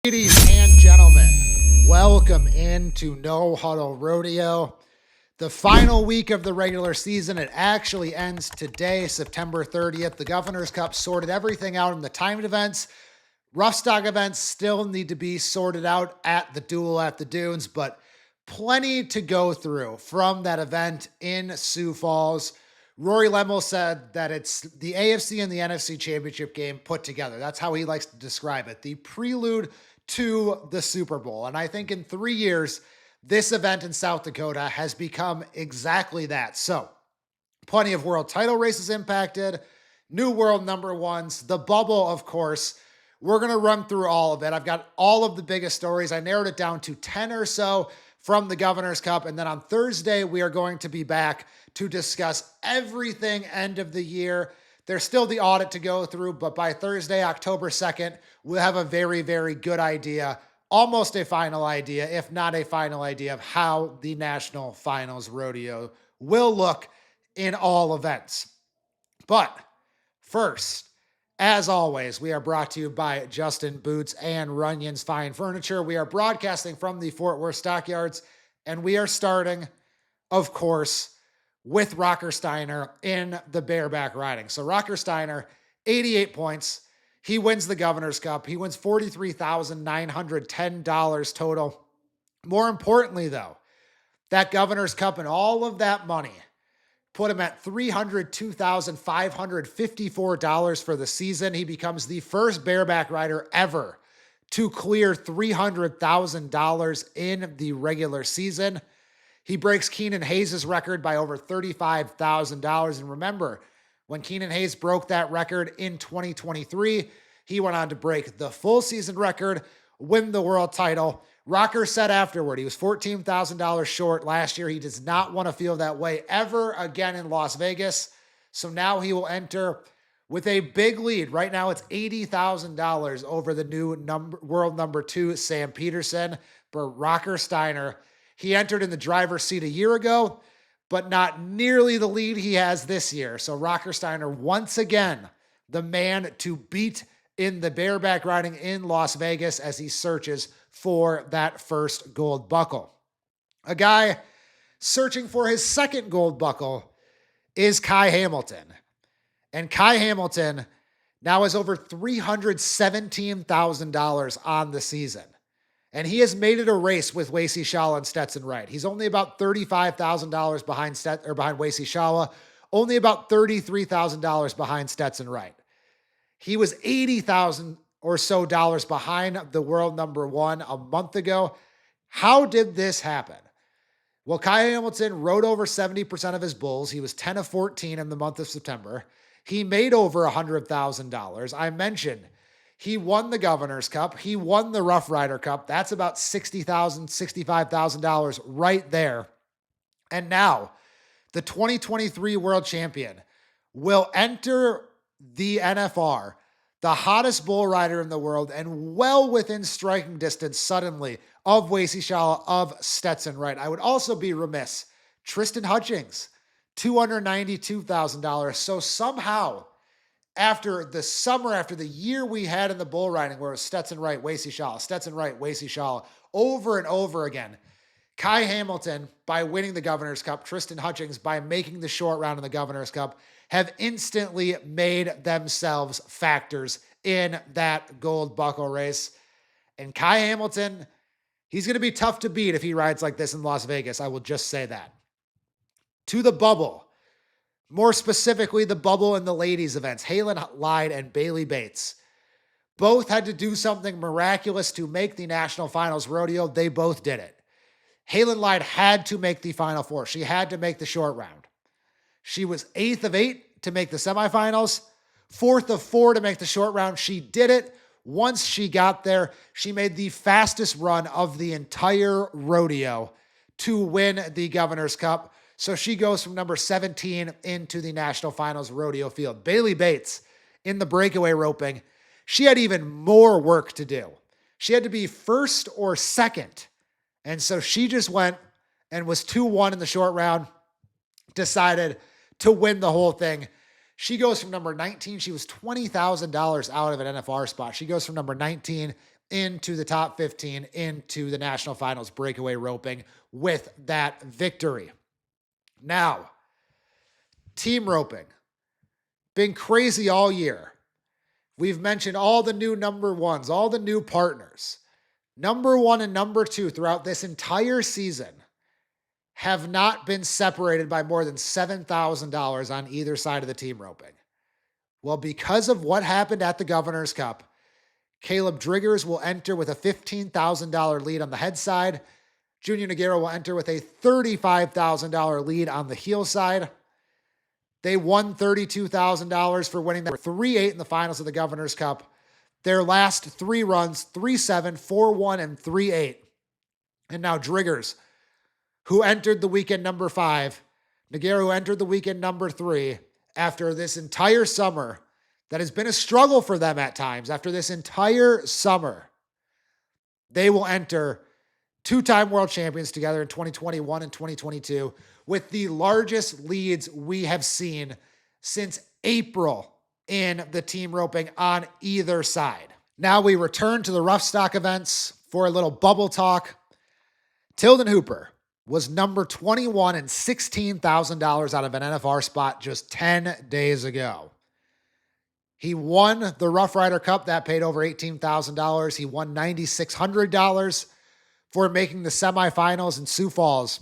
Ladies and gentlemen, welcome into No Huddle Rodeo. The final week of the regular season, it actually ends today, September 30th. The Governor's Cup sorted everything out in the timed events. Roughstock events still need to be sorted out at the Duel at the Dunes, but plenty to go through from that event in Sioux Falls. Rory Lemmel said that it's the AFC and the NFC Championship game put together. That's how he likes to describe it. The prelude to the Super Bowl. And I think in 3 years, this event in South Dakota has become exactly that. So, plenty of world title races impacted, new world number ones, the bubble, of course. We're going to run through all of it. I've got all of the biggest stories. I narrowed it down to 10 or so from the Governor's Cup. And then on Thursday, we are going to be back to discuss everything end of the year. There's still the audit to go through, but by Thursday, October 2nd, we'll have a very, very good idea, almost a final idea, if not a final idea, of how the National Finals Rodeo will look in all events. But first, as always, we are brought to you by Justin Boots and Runyon's Fine Furniture. We are broadcasting from the Fort Worth Stockyards, and we are starting, of course, with Rocker Steiner in the Bareback riding. So Rocker Steiner, 88 points. He wins the Governor's Cup. He wins $43,910 total. More importantly, though, that Governor's Cup and all of that money put him at $302,554 for the season. He becomes the first Bareback rider ever to clear $300,000 in the regular season. He breaks Keenan Hayes' record by over $35,000. And remember, when Keenan Hayes broke that record in 2023, he went on to break the full season record, win the world title. Rocker said afterward, he was $14,000 short last year. He does not want to feel that way ever again in Las Vegas. So now he will enter with a big lead. Right now it's $80,000 over the new world number 2, Sam Peterson. But Rocker Steiner, he entered in the driver's seat a year ago, but not nearly the lead he has this year. So Rocker Steiner, once again, the man to beat in the Bareback riding in Las Vegas as he searches for that first gold buckle. A guy searching for his second gold buckle is Kai Hamilton. And Kai Hamilton now has over $317,000 on the season. And he has made it a race with Wacey, Schalla, and Stetson Wright. He's only about $35,000 behind Wacey, Schalla, only about $33,000 behind Stetson Wright. He was $80,000 or so behind the world number 1 a month ago. How did this happen? Well, Kai Hamilton rode over 70% of his bulls. He was 10 of 14 in the month of September. He made over $100,000. I mentioned he won the Governor's Cup. He won the Rough Rider Cup. That's about $60,000, $65,000 right there. And now the 2023 world champion will enter the NFR, the hottest bull rider in the world, and well within striking distance suddenly of Wacey, Schalla, of Stetson Wright. I would also be remiss. Tristen Hutchings, $292,000. So somehow, after the summer, after the year we had in the bull riding, where it was Stetson Wright, Wacey, Schalla, Stetson Wright, Wacey, Schalla, over and over again, Kai Hamilton, by winning the Governor's Cup, Tristen Hutchings, by making the short round in the Governor's Cup, have instantly made themselves factors in that gold buckle race. And Kai Hamilton, he's going to be tough to beat if he rides like this in Las Vegas. I will just say that. To the bubble, more specifically the bubble in the ladies events, Halyn, Lide, and Bailey Bates both had to do something miraculous to make the National Finals Rodeo. They both did it. Halyn Lide had to make the Final Four. She had to make the short round. She was 8th of 8 to make the semifinals, 4th of 4 to make the short round. She did it. Once she got there, she made the fastest run of the entire rodeo to win the Governor's Cup. So she goes from number 17 into the National Finals Rodeo field. Bailey Bates in the breakaway roping, she had even more work to do. She had to be first or second. And so she just went and was 2-1 in the short round, decided to win the whole thing. She goes from number 19. She was $20,000 out of an NFR spot. She goes from number 19 into the top 15, into the national finals breakaway roping with that victory. Now, team roping. Been crazy all year. We've mentioned all the new number ones, all the new partners. Number one and number two throughout this entire season have not been separated by more than $7,000 on either side of the team roping. Well, because of what happened at the Governor's Cup, Kaleb Driggers will enter with a $15,000 lead on the head side. Junior Nogueira will enter with a $35,000 lead on the heel side. They won $32,000 for winning. They were 3-8 in the finals of the Governor's Cup. Their last three runs, 3-7, 4-1, and 3-8. And now Driggers, who entered the weekend number 5, Nogueira, who entered the weekend number 3, after this entire summer that has been a struggle for them at times, after this entire summer, they will enter two-time world champions together in 2021 and 2022 with the largest leads we have seen since April in the team roping on either side. Now we return to the Roughstock events for a little bubble talk. Tilden Hooper was number 21 and $16,000 out of an NFR spot just 10 days ago. He won the Rough Rider Cup. That paid over $18,000. He won $9,600 for making the semifinals in Sioux Falls.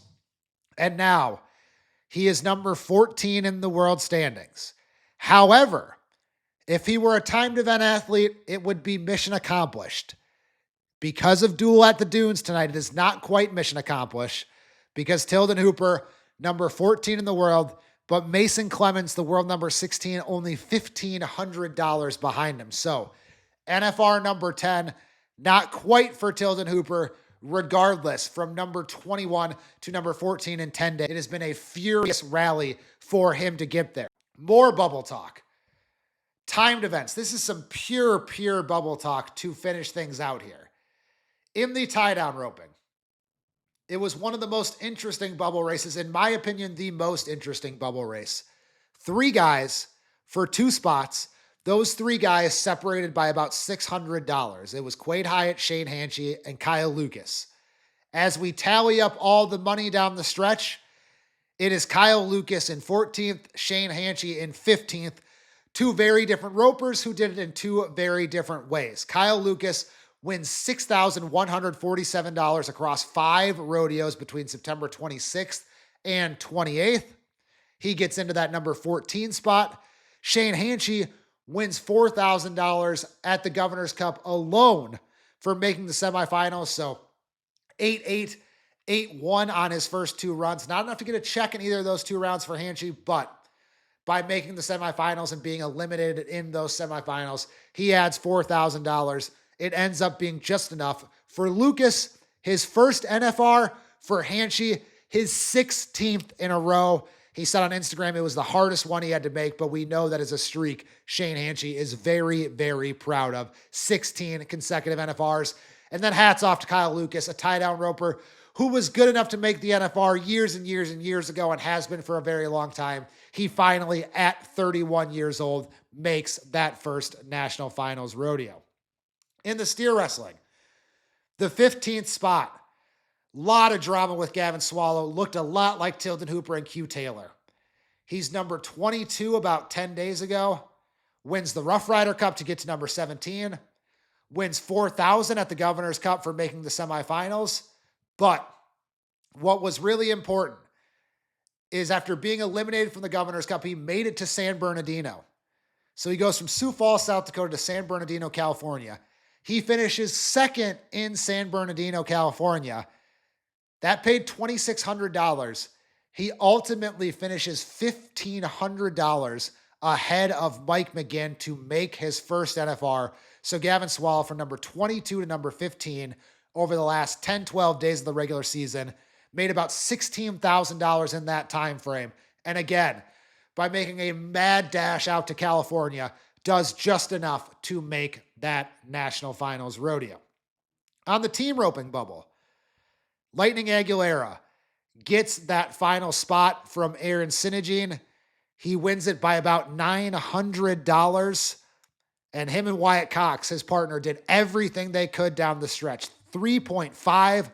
And now he is number 14 in the world standings. However, if he were a timed event athlete, it would be mission accomplished. Because of Duel at the Dunes tonight, it is not quite mission accomplished because Tilden Hooper, number 14 in the world, but Mason Clemens, the world number 16, only $1,500 behind him. So NFR number 10, not quite for Tilden Hooper. Regardless, from number 21 to number 14 in 10 days, it has been a furious rally for him to get there. More bubble talk. Timed events. This is some pure bubble talk to finish things out here. In the tie-down roping, it was one of the most interesting bubble races, in my opinion, the most interesting bubble race. 3 guys for 2 spots. Those 3 guys separated by about $600. It was Quade Hyatt, Shane Hanchey, and Kyle Lucas. As we tally up all the money down the stretch, it is Kyle Lucas in 14th, Shane Hanchey in 15th. 2 very different ropers who did it in 2 very different ways. Kyle Lucas wins $6,147 across 5 rodeos between September 26th and 28th. He gets into that number 14 spot. Shane Hanchey wins $4,000 at the Governor's Cup alone for making the semifinals. So 8-8, 8-1 on his first 2 runs. Not enough to get a check in either of those 2 rounds for Hanchey, but by making the semifinals and being eliminated in those semifinals, he adds $4,000. It ends up being just enough for Lucas, his first NFR, for Hanchey, his 16th in a row. He said on Instagram it was the hardest one he had to make, but we know that is a streak Shane Hanchey is very proud of. 16 consecutive NFRs. And then hats off to Kyle Lucas, a tie-down roper who was good enough to make the NFR years and years ago and has been for a very long time. He finally, at 31 years old, makes that first national finals rodeo. In the steer wrestling, the 15th spot, lot of drama with Gavin Swallow. Looked a lot like Tilden Hooper and Q Taylor. He's number 22 about 10 days ago. Wins the Rough Rider Cup to get to number 17. Wins $4,000 at the Governor's Cup for making the semifinals. But what was really important is after being eliminated from the Governor's Cup, he made it to San Bernardino. So he goes from Sioux Falls, South Dakota to San Bernardino, California. He finishes second in San Bernardino, California. That paid $2,600. He ultimately finishes $1,500 ahead of Mike McGinn to make his first NFR. So Gavin Swallow from number 22 to number 15 over the last 10, 12 days of the regular season made about $16,000 in that time frame. And again, by making a mad dash out to California, does just enough to make that national finals rodeo. On the team roping bubble, Lightning Aguilera gets that final spot from Aaron Sinigine. He wins it by about $900. And him and Wyatt Cox, his partner, did everything they could down the stretch. 3.5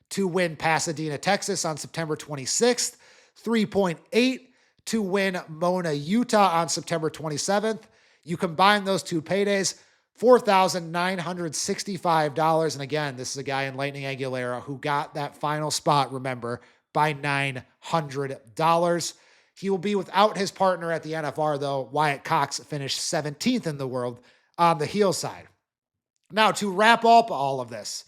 to win Pasadena, Texas on September 26th. 3.8 to win Mona, Utah on September 27th. You combine those two paydays, $4,965. And again, this is a guy in Lightning Aguilera who got that final spot, remember, by $900. He will be without his partner at the NFR, though. Wyatt Cox finished 17th in the world on the heel side. Now, to wrap up all of this,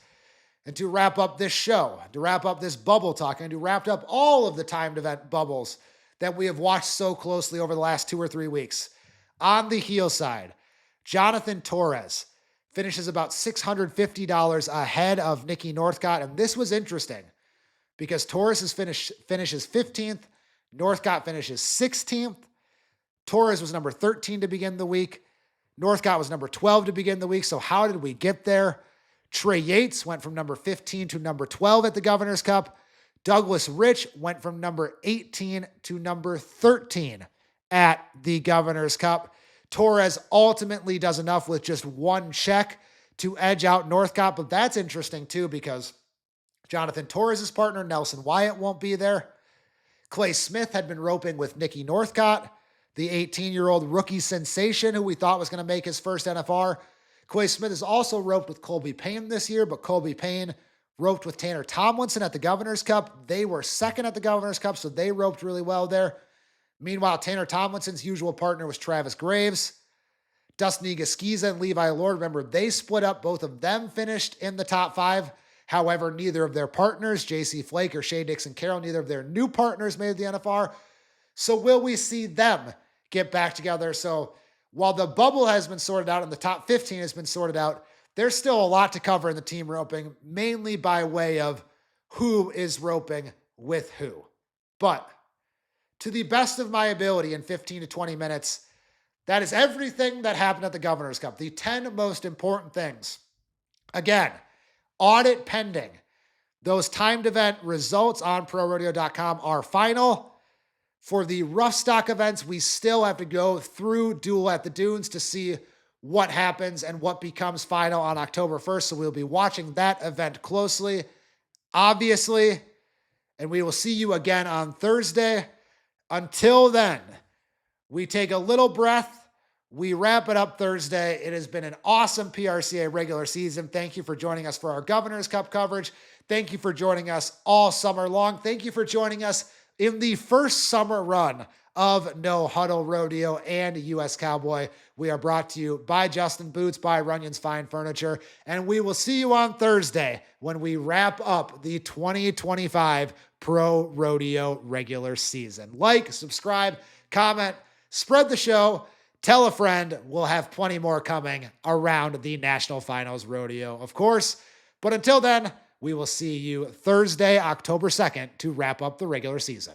and to wrap up this show, to wrap up this bubble talk, and to wrap up all of the timed event bubbles that we have watched so closely over the last 2 or 3 weeks, on the heel side, Jonathan Torres finishes about $650 ahead of Nicky Northcott, and this was interesting because Torres finishes 15th, Northcott finishes 16th. Torres was number 13 to begin the week. Northcott was number 12 to begin the week. So how did we get there? Trey Yates went from number 15 to number 12 at the Governor's Cup. Douglas Rich went from number 18 to number 13 at the Governor's Cup. Torres ultimately does enough with just one check to edge out Northcott, but that's interesting too because Jonathan Torres' partner, Nelson Wyatt, won't be there. Clay Smith had been roping with Nicky Northcott, the 18-year-old rookie sensation who we thought was going to make his first NFR. Clay Smith has also roped with Colby Payne this year, but Colby Payne roped with Tanner Tomlinson at the Governor's Cup. They were second at the Governor's Cup, so they roped really well there. Meanwhile, Tanner Tomlinson's usual partner was Travis Graves. Dustin Egaskiza and Levi Lord, remember, they split up. Both of them finished in the top 5. However, neither of their partners, J.C. Flake or Shea Dixon Carroll, neither of their new partners made the NFR. So will we see them get back together? So while the bubble has been sorted out and the top 15 has been sorted out, there's still a lot to cover in the team roping, mainly by way of who is roping with who. But to the best of my ability in 15 to 20 minutes, that is everything that happened at the Governor's Cup. The 10 most important things. Again, audit pending. Those timed event results on ProRodeo.com are final. For the Roughstock events, we still have to go through Duel at the Dunes to see what happens and what becomes final on October 1st. So we'll be watching that event closely, obviously. And we will see you again on Thursday. Until then, we take a little breath. We wrap it up Thursday. It has been an awesome PRCA regular season. Thank you for joining us for our Governor's Cup coverage. Thank you for joining us all summer long. Thank you for joining us in the first summer run of No Huddle, Rodeo, and US Cowboy. We are brought to you by Justin Boots, by Runyon's Fine Furniture, and we will see you on Thursday when we wrap up the 2025 Pro Rodeo regular season. Like, subscribe, comment, spread the show, tell a friend. We'll have plenty more coming around the National Finals Rodeo, of course. But until then, we will see you Thursday, October 2nd, to wrap up the regular season.